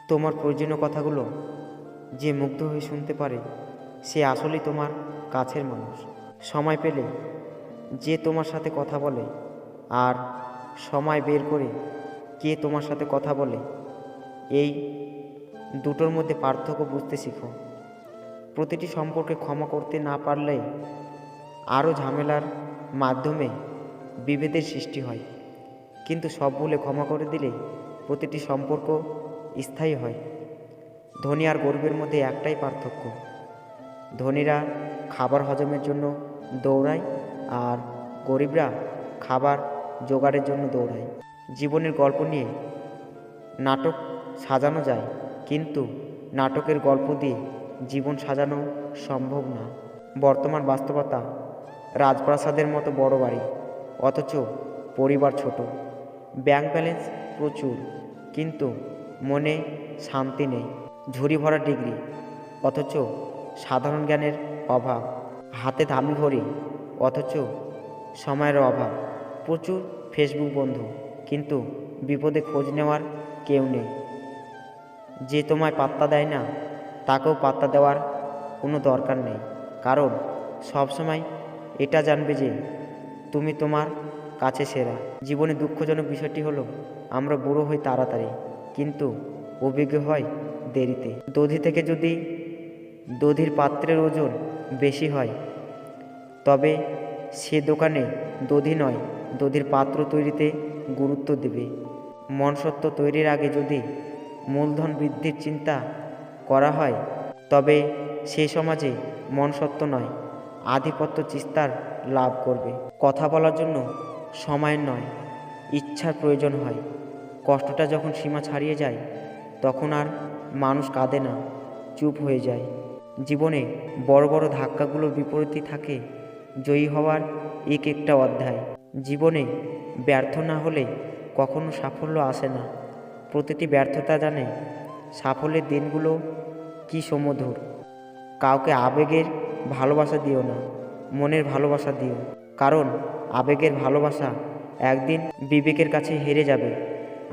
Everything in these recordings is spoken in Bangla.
তোমার প্রয়োজনীয় কথাগুলো যে মুগ্ধ হয়ে শুনতে পারে সে আসলেই তোমার কাছের মানুষ। সময় পেলে যে তোমার সাথে কথা বলে আর সময় বের করে কে তোমার সাথে কথা বলে, এই দুটোর মধ্যে পার্থক্য বুঝতে শিখো। প্রতিটি সম্পর্কে ক্ষমা করতে না পারলে আরও ঝামেলার মাধ্যমে বিভেদের সৃষ্টি হয়, কিন্তু সব ভুলে ক্ষমা করে দিলে প্রতিটি সম্পর্ক স্থায়ী হয়। ধনী আর গরিবের মধ্যে একটাই পার্থক্য, ধনীরা খাবার হজমের জন্য দৌড়ায় আর গরিবরা খাবার জোগাড়ের জন্য দৌড়ায়। জীবনের গল্প নিয়ে নাটক সাজানো যায়, কিন্তু নাটকের গল্প দিয়ে জীবন সাজানো সম্ভব না। বর্তমান বাস্তবতা রাজপ্রাসাদের মতো বড় বাড়ি, অথচ পরিবার ছোট। ব্যাংক ব্যালেন্স প্রচুর, কিন্তু মনে শান্তি নেই। ঝুড়ি ভরা ডিগ্রি, অথচ সাধারণ জ্ঞানের অভাব। হাতে দামি ঘড়ি, অথচ সময়ের অভাব। প্রচুর ফেসবুক বন্ধু, কিন্তু বিপদে খোঁজ নেওয়ার কেউ নেই। যে তোমায় পাত্তা দেয় না তাকেও পাত্তা দেওয়ার কোনো দরকার নেই, কারণ সবসময় এটা জানবে যে তুমি তোমার কাছে সেরা। জীবনে দুঃখজনক বিষয়টি হলো আমরা বুড়ো হই তাড়াতাড়ি, কিন্তু অভিজ্ঞ হয় দেরিতে। দধি থেকে যদি দধির পাত্রের ওজন বেশি হয়, তবে সে দোকানে দধি নয় দধির পাত্র তৈরিতে গুরুত্ব দেবে। মনসত্ব তৈরির আগে যদি মূলধন বৃদ্ধির চিন্তা করা হয়, তবে সে সমাজে মনসত্ব নয় আধিপত্য চিস্তার লাভ করবে। কথা বলার জন্য সময়ের নয় ইচ্ছার প্রয়োজন হয়। কষ্টটা যখন সীমা ছাড়িয়ে যায়, তখন আর মানুষ কাঁদে না, চুপ হয়ে যায়। জীবনে বড় বড় ধাক্কাগুলোর বিপরীতে থাকে জয়ী হওয়ার এক একটা অধ্যায়। জীবনে ব্যর্থ না হলে কখনো সাফল্য আসে না। প্রতিটি ব্যর্থতা জানে সাফল্যের দিনগুলো কি সুমধুর। কাউকে আবেগের ভালোবাসা দিও না, মনের ভালোবাসা দিও, কারণ আবেগের ভালোবাসা একদিন বিবেকের কাছে হেরে যাবে,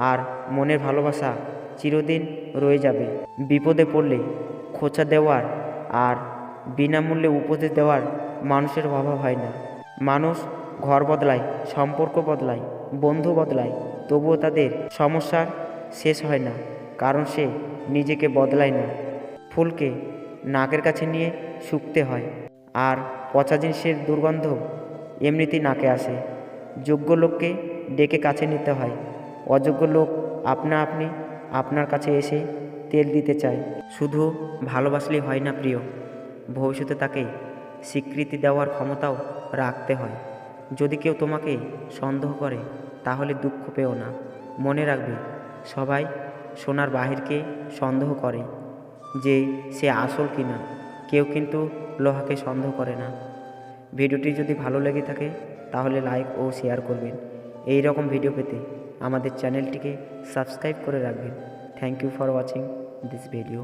আর মনের ভালোবাসা চিরদিন রয়ে যাবে। বিপদে পড়লে খোঁচা দেওয়ার আর বিনামূল্যে উপদেশ দেওয়ার মানুষের অভাব হয় না। মানুষ ঘর বদলায়, সম্পর্ক বদলায়, বন্ধু বদলায়, তবুও তাদের সমস্যার শেষ হয় না, কারণ সে নিজেকে বদলায় না। ফুলকে নাকের কাছে নিয়ে শুকতে হয়, আর পচা জিনিসের দুর্গন্ধ এমনিতেই নাকে আসে। যোগ্য লোককে ডেকে কাছে নিতে হয়, অযোগ্য লোক আপনা আপনি আপনার কাছে এসে তেল দিতে চায়। শুধু ভালোবাসলেই হয় না প্রিয়, ভবিষ্যতে তাকে স্বীকৃতি দেওয়ার ক্ষমতাও রাখতে হয়। যদি কেউ তোমাকে সন্দেহ করে, তাহলে দুঃখ পেও না। মনে রাখবে, সবাই সোনার বাহিরকে সন্দেহ করে যে সে আসল কিনা, কেউ কিন্তু লোহাকে সন্দেহ করে না। ভিডিওটি যদি ভালো লেগে থাকে তাহলে লাইক ও শেয়ার করবেন। এই রকম ভিডিও পেতে আমাদের চ্যানেলটিকে সাবস্ক্রাইব করে রাখবেন। Thank you for watching this video.